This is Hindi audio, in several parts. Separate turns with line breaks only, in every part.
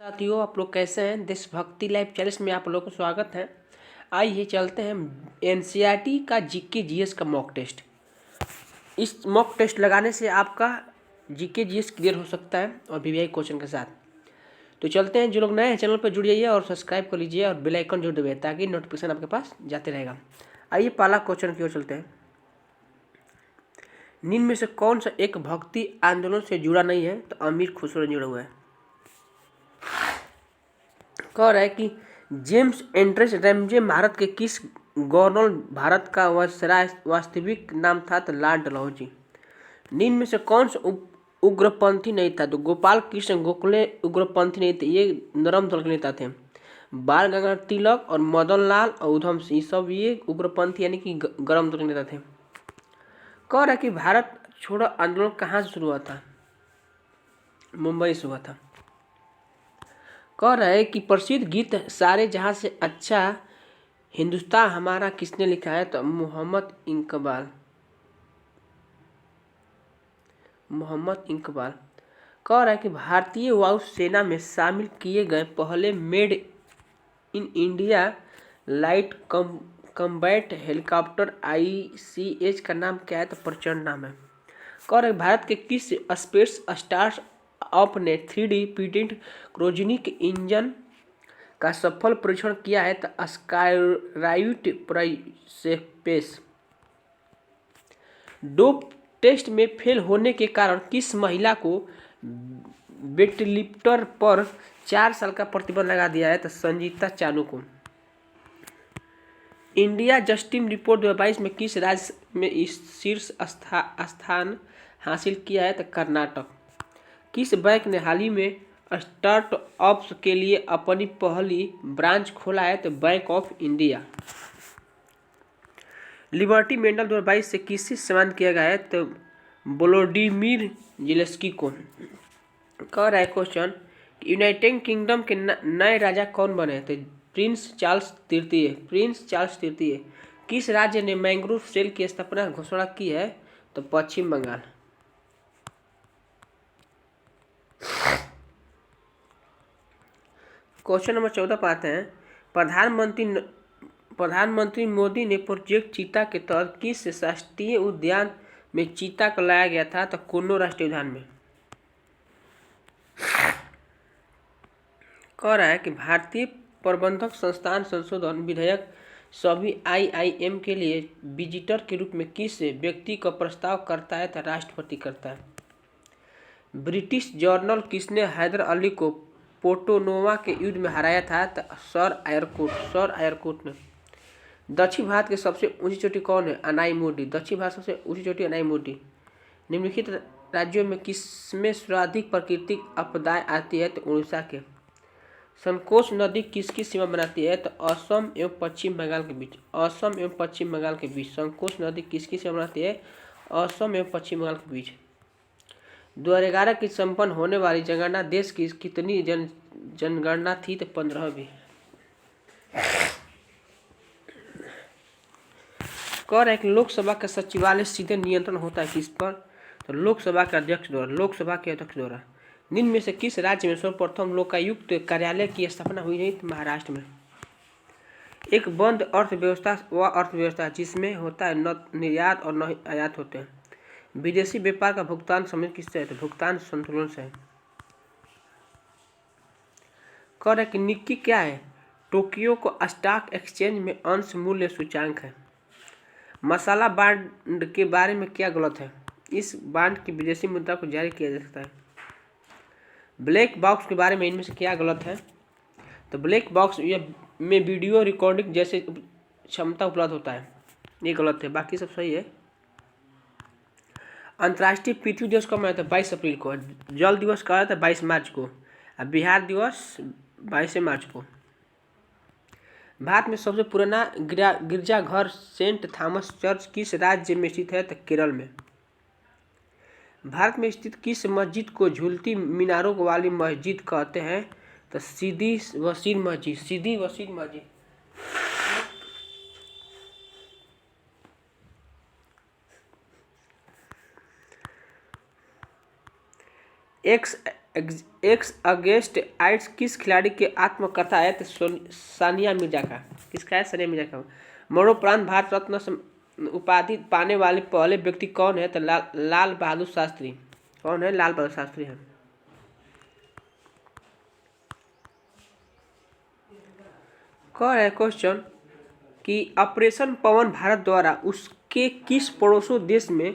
साथियों, आप लोग कैसे हैं। देशभक्ति लाइव चैनल में आप लोगों को स्वागत है। आइए चलते हैं एनसीईआरटी का जीके जीएस का मॉक टेस्ट। इस मॉक टेस्ट लगाने से आपका जीके जीएस क्लियर हो सकता है और वीवीआई क्वेश्चन के साथ। तो चलते हैं। जो लोग नए हैं चैनल पर जुड़ जाइए और सब्सक्राइब कर लीजिए और बेल आइकन जोड़ दीजिए ताकि नोटिफिकेशन आपके पास जाते रहेगा। आइए पहला क्वेश्चन की ओर चलते हैं। निम्न में से कौन सा एक भक्ति आंदोलन से जुड़ा नहीं है? तो अमीर खुसरो जुड़ा हुआ है। कह रहा है कि जेम्स एंट्रेस रैमजे भारत के किस गवर्नर भारत का वास्तविक नाम था? तो लॉर्ड डलहौजी। निम्न में से कौन सा उग्रपंथी नहीं था? तो गोपाल कृष्ण गोखले उग्रपंथी नहीं थे, ये नरम दल के नेता थे। बाल गंगाधर तिलक और मदन लाल और उधम सिंह सब ये उग्रपंथी यानी कि गरम दल के नेता थे। कह रहा है कि भारत छोड़ो आंदोलन कहाँ से शुरू हुआ था? मुंबई से हुआ था। कह रहा है कि प्रसिद्ध गीत सारे जहां से अच्छा हिंदुस्तान हमारा किसने लिखा है? तो मोहम्मद इकबाल। कह रहा है कि भारतीय वायुसेना में शामिल किए गए पहले made in India light combat helicopter ICH का नाम क्या है? तो प्रचंड नाम है। कह रहे भारत के किस स्पेस स्टार्ट अप ने 3D प्रिंटेड क्रायोजेनिक इंजन का सफल परीक्षण किया है? तो स्काईराइट प्रोसेपेस। डोप टेस्ट में फेल होने के कारण किस महिला को वेटलिफ्टर पर 4 साल का प्रतिबंध लगा दिया है? तो संजीता चानू को। इंडिया जस्टिस रिपोर्ट 2022 में किस राज्य में इस शीर्ष स्थान हासिल किया है? तो कर्नाटक। किस बैंक ने हाल ही में स्टार्टअप्स के लिए अपनी पहली ब्रांच खोला है? तो bank of India. Liberty medal 2022 से किससे सम्मानित किया गया है? तो वोलोडिमिर ज़ेलेंस्की को। कह रहा है क्वेश्चन कि यूनाइटेड किंगडम के नए राजा कौन बने? तो प्रिंस चार्ल्स तृतीय। किस राज्य ने मैंग्रोव सेल की स्थापना घोषणा की है? तो पश्चिम बंगाल। क्वेश्चन नंबर 14 पर आते हैं। प्रधानमंत्री मोदी ने प्रोजेक्ट चीता के तहत किस राष्ट्रीय उद्यान में चीता को लाया गया था? तो कुन्नो राष्ट्रीय उद्यान में। कह रहा है कि भारतीय प्रबंधक संस्थान संशोधन विधेयक सभी IIM के लिए विजिटर के रूप में किस व्यक्ति का प्रस्ताव करता है? तो राष्ट्रपति करता है। ब्रिटिश जर्नल किसने हैदर अली को पोर्टोनोवा के युद्ध में हराया था? तो सर आयरकोट ने। दक्षिण भारत की सबसे ऊंची चोटी कौन है? अनाई दक्षिण भारत सबसे ऊंची चोटी अनाई। निम्नलिखित राज्यों में किसमें सर्वाधिक प्राकृतिक आपदाएं आती है? तो उड़ीसा के। संकोच नदी किसकी सीमा बनाती है? तो असम एवं पश्चिम बंगाल के बीच। संकोच नदी किसकी सीमा बनाती है? असम एवं पश्चिम बंगाल के बीच। 2011 की संपन्न होने वाली जनगणना देश की कितनी जनगणना थी? तो 15वीं। कह रहा है कि लोकसभा का सचिवालय सीधे नियंत्रण होता है किस पर? तो लोकसभा के अध्यक्ष द्वारा। निम्न में से किस राज्य में सर्वप्रथम लोकायुक्त कार्यालय की स्थापना हुई है? महाराष्ट्र में। एक बंद अर्थव्यवस्था वह अर्थव्यवस्था जिसमें होता है न निर्यात और न आयात होते हैं। विदेशी व्यापार का भुगतान समय किससे है? तो भुगतान संतुलन से है। कह रहा है कि निक्की क्या है? टोक्यो को स्टॉक एक्सचेंज में अंश मूल्य सूचांक है। मसाला बांड के बारे में क्या गलत है? इस बांड की विदेशी मुद्रा को जारी किया जा सकता है। ब्लैक बॉक्स के बारे में इनमें से क्या गलत है? तो ब्लैक बॉक्स में वीडियो रिकॉर्डिंग जैसे क्षमता उपलब्ध होता है, ये गलत है, बाकी सब सही है। अंतर्राष्ट्रीय पृथ्वी दिवस कब मनाया था? 22 अप्रैल को। जल दिवस कब आया था? 22 मार्च को। और बिहार दिवस 22 मार्च को। भारत में सबसे पुराना गिरजाघर सेंट थॉमस चर्च किस राज्य में स्थित है? तो केरल में। भारत में स्थित किस मस्जिद को झूलती मीनारों वाली मस्जिद कहते हैं? तो सीदी वसील मस्जिद। एक्स अगेंस्ट आइट्स किस खिलाड़ी के आत्मकथा है? तो सानिया मिर्जा का। किसका है? सानिया मिर्जा का। मरणोपरांत भारत रत्न उपाधि पाने वाले पहले व्यक्ति कौन है? तो लाल बहादुर शास्त्री। कौन है? लाल बहादुर शास्त्री है। कह रहे क्वेश्चन कि ऑपरेशन पवन भारत द्वारा उसके किस पड़ोसी देश में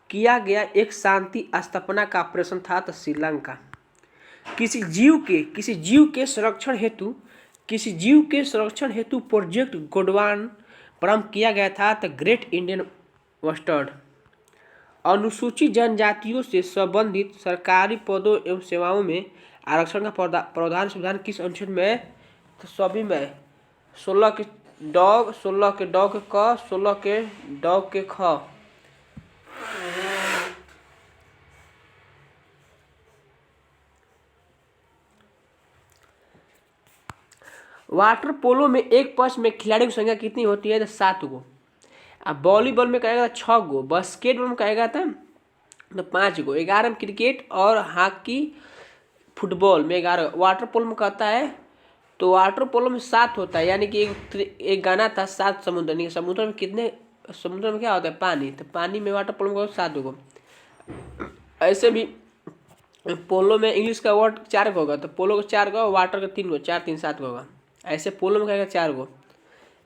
किया गया एक शांति स्थापना का ऑपरेशन था? तो श्रीलंका। किसी जीव के संरक्षण हेतु प्रोजेक्ट गोडवान प्रारंभ किया गया था? तो ग्रेट इंडियन वस्टर्ड। अनुसूचित जनजातियों से संबंधित सरकारी पदों एवं सेवाओं में आरक्षण का प्रावधान संविधान किस अनुच्छेद में है? तो सभी में। 16 के डॉग, 16 के डॉग के क, 16 के डॉग के ख। वाटर पोलो में एक पक्ष में खिलाड़ियों की संख्या कितनी होती है? तो 7 गो। अब वॉलीबॉल में कहेगा 6 गो, बास्केटबॉल में कहेगा था तो 5 गो, 11 में क्रिकेट और हॉकी फुटबॉल में 11। वाटर पोलो में कहता है तो वाटर पोलो में 7 होता है, यानी कि एक गाना था 7 समुद्र। नहीं, समुद्र में कितने? समुद्र में क्या होता है? पानी। तो पानी में वाटर पोलो में 7 गो। ऐसे भी पोलो में इंग्लिश का वर्ड 4 गो होगा, तो पोलो का 4 गो, वाटर का 3 गो, 4 3 7 गो होगा। ऐसे पोलो में कहेगा 4 गो।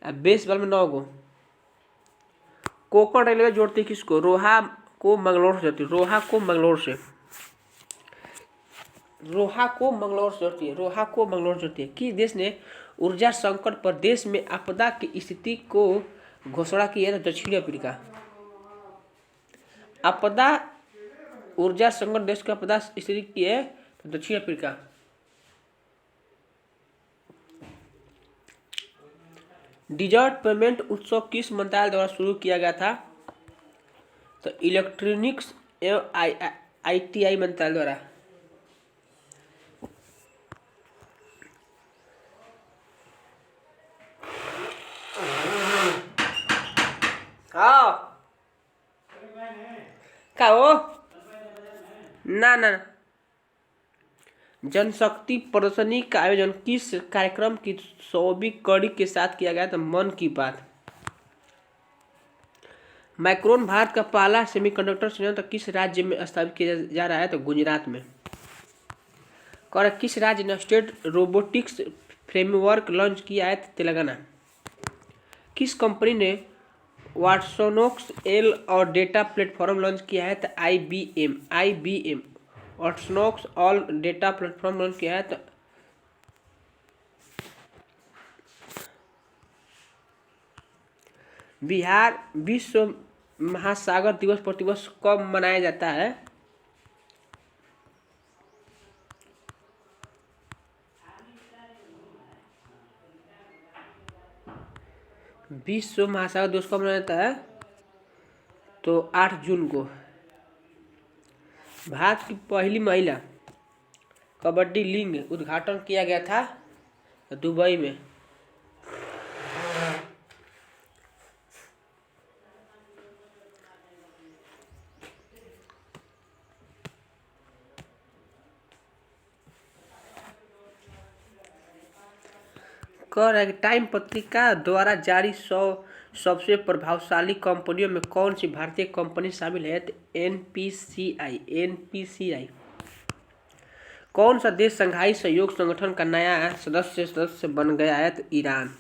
बेसबॉल में 9 गो। कोंकण रेलवे जोड़ती है किसको? रोहा को मंगलौर से जोड़ती है। रोहा को मंगलौर से जोड़ती है। किस देश ने ऊर्जा संकट पर देश में आपदा की स्थिति को घोषणा की है? तो दक्षिण अफ्रीका। ऊर्जा संकट देश की आपदा स्थिति की है तो दक्षिण अफ्रीका। डिजिटल पेमेंट उत्सव किस मंत्रालय द्वारा शुरू किया गया था? तो इलेक्ट्रॉनिक्स एवं ITI मंत्रालय द्वारा। हाँ का हो ना जनशक्ति प्रदर्शनी का आयोजन किस कार्यक्रम की 100वीं कड़ी के साथ किया गया? तो मन की बात। माइक्रोन भारत का पहला सेमीकंडक्टर संयंत्र किस राज्य में स्थापित किया जा रहा है? तो गुजरात में। और किस राज्य ने स्टेट रोबोटिक्स फ्रेमवर्क लॉन्च किया है? तो तेलंगाना। किस कंपनी ने वाटसोनोक्स एल और डेटा प्लेटफॉर्म लॉन्च किया है? तो IBM। Watsonx all data platform launch किया है तो बिहार विश्व महासागर दिवस प्रतिवर्ष कब मनाया जाता है? विश्व महासागर दिवस कब मनाया जाता है? तो 8 जून को। भारत की पहली महिला कबड्डी लीग उद्घाटन किया गया था दुबई में। कह रहा है कि टाइम पत्रिका द्वारा जारी 100 सबसे प्रभावशाली कंपनियों में कौन सी भारतीय कंपनी शामिल है? तो NPCI। कौन सा देश संघाई सहयोग संगठन का नया सदस्य बन गया है? तो Iran.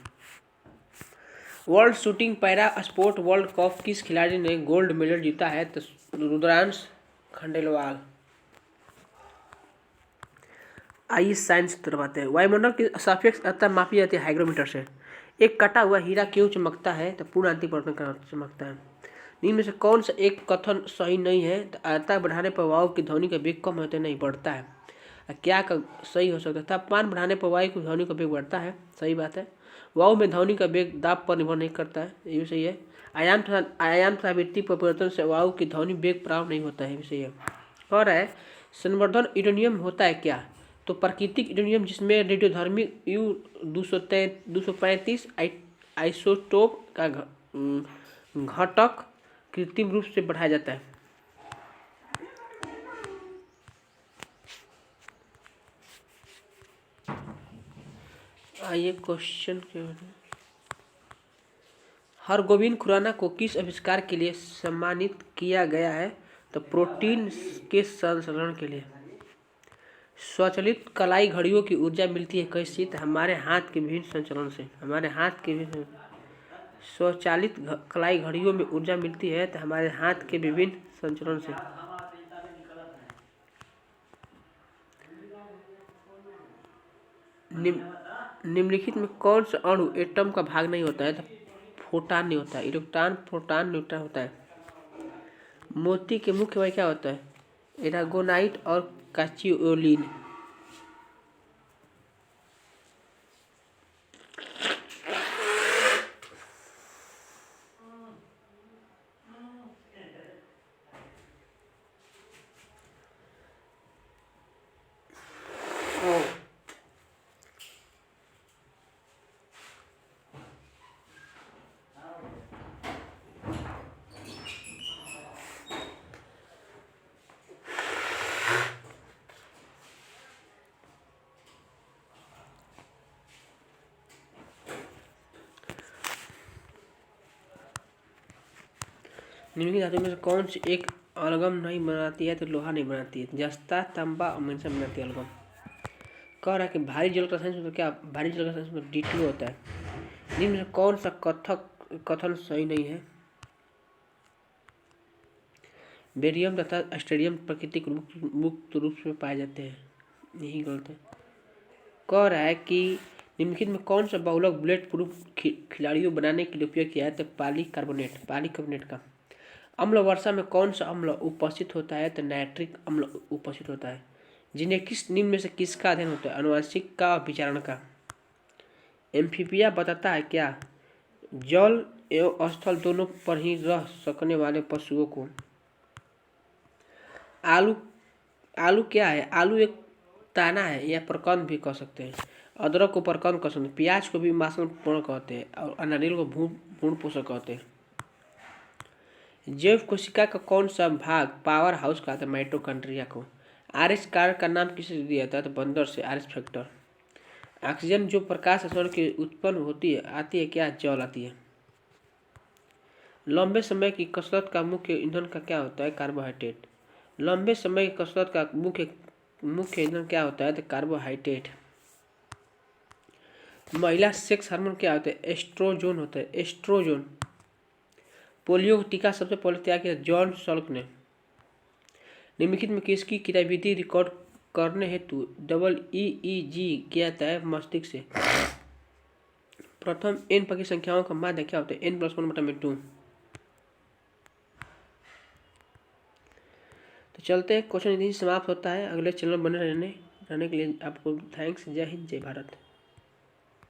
World shooting para sport world cup किस खिलाड़ी ने गोल्ड मेडल जीता है? तो रुद्रांश खंडेलवाल। आइए साइंस की तरफ आते हैं। वायुमंडल की सापेक्ष आर्द्रता मापी जाती है हाइग्रोमीटर से। एक कटा हुआ हीरा क्यों चमकता है? तो पूर्ण आंतरिक परिवर्तन का चमकता है। निम्न में से कौन सा एक कथन सही नहीं है? तो आर्द्रता बढ़ाने पर वायु की ध्वनि का वेग कम होते नहीं बढ़ता है। क्या का सही हो सकता है? तापमान बढ़ाने पर वायु की ध्वनि का वेग बढ़ता है। सही बात है। वायु में ध्वनि का वेग दाब पर निर्भर नहीं करता है। ये भी सही है। आयाम तथा आवृत्ति पर परिवर्तन से वायु की ध्वनि वेग प्राप्त नहीं होता है। ये भी सही है। और है संवर्धन यूरेनियम होता है क्या? तो प्राकृतिक यूरेनियम जिसमें रेडियोधर्मी U-235 आइसोटोप का घटक कृत्रिम रूप से बढ़ाया जाता है। आइए क्वेश्चन के हरगोविंद खुराना को किस आविष्कार के लिए सम्मानित किया गया है? तो प्रोटीन के संश्लेषण के लिए। स्वचालित कलाई घड़ियों की ऊर्जा मिलती है कैसे? तो हमारे हाथ के विभिन्न संचलन से। हमारे हाथ के विभिन्न स्वचालित कलाई घड़ियों में ऊर्जा मिलती है तो हमारे हाथ के विभिन्न संचलन से। निम्नलिखित में कौन सा अणु एटम का भाग नहीं होता है? तो फोटॉन नहीं होता है। इलेक्ट्रॉन, प्रोटॉन, न्यूट्रॉन होता है। मोती के मुख्य वही क्या होता है? एरागोनाइट और काचियोलिन। निम्नलिखित धातु में से कौन सी एक अलगम नहीं बनाती है? तो लोहा नहीं बनाती है। जस्ता, तांबा और मैग्नीशियम बनाती है अलगम। कह रहा है कि भारी जल का रसायन में क्या? भारी जल का रसायन में D2 होता है। निम्न में कौन सा कथन सही नहीं है? बेरियम तथा स्ट्रोंडियम प्राकृतिक मुक्त रूप में पाए जाते हैं। यही गलत है। कह रहा है कि निम्नलिखित में कौन सा बहुलक बुलेट प्रूफ खिलाड़ियों बनाने के लिए उपयोग किया है? तो पॉलीकार्बोनेट का। अम्ल वर्षा में कौन सा अम्ल उपस्थित होता है? तो नाइट्रिक अम्ल उपस्थित होता है। जिन्हें किस निम्न में से किसका अध्ययन होता है? आनुवंशिक का और विचारण का। एम्फीबिया बताता है क्या? जल एवं स्थल दोनों पर ही रह सकने वाले पशुओं को। आलू क्या है? आलू एक ताना है या प्रकंद भी कह सकते हैं। अदरक को प्रकंद कह सकते हैं। प्याज को भी मांसल पूर्ण कहते हैं और नारियल को भ्रूण पोषक कहते हैं। जैव कोशिका का कौन सा भाग पावर हाउस कहते हैं? माइटोकॉन्ड्रिया को। आरएच कार का नाम किसे दिया जाता है? तो बंदर से, आरएच फैक्टर। ऑक्सीजन जो प्रकाश संश्लेषण की उत्पन्न होती है आती है क्या? जल आती है। लंबे समय की कसरत का मुख्य ईंधन का क्या होता है? कार्बोहाइड्रेट। लंबे समय की कसरत का मुख्य ईंधन क्या होता है? तो कार्बोहाइड्रेट। महिला सेक्स हार्मोन क्या होता है? एस्ट्रोजन होता है। एस्ट्रोजन। पोलियो का टीका सबसे पहले तैयार किया जॉन सल्क ने। निम्नलिखित में किसकी क्रियाविधि रिकॉर्ड करने हेतु EEG किया जाता है? मस्तिष्क से। प्रथम n पर की संख्याओं का माध्य क्या होता है? n+1/2। तो चलते हैं, क्वेश्चन यहीं समाप्त होता है। अगले चैनल बने रहने के लिए आपको थैंक्स। जय हिंद, जय भारत।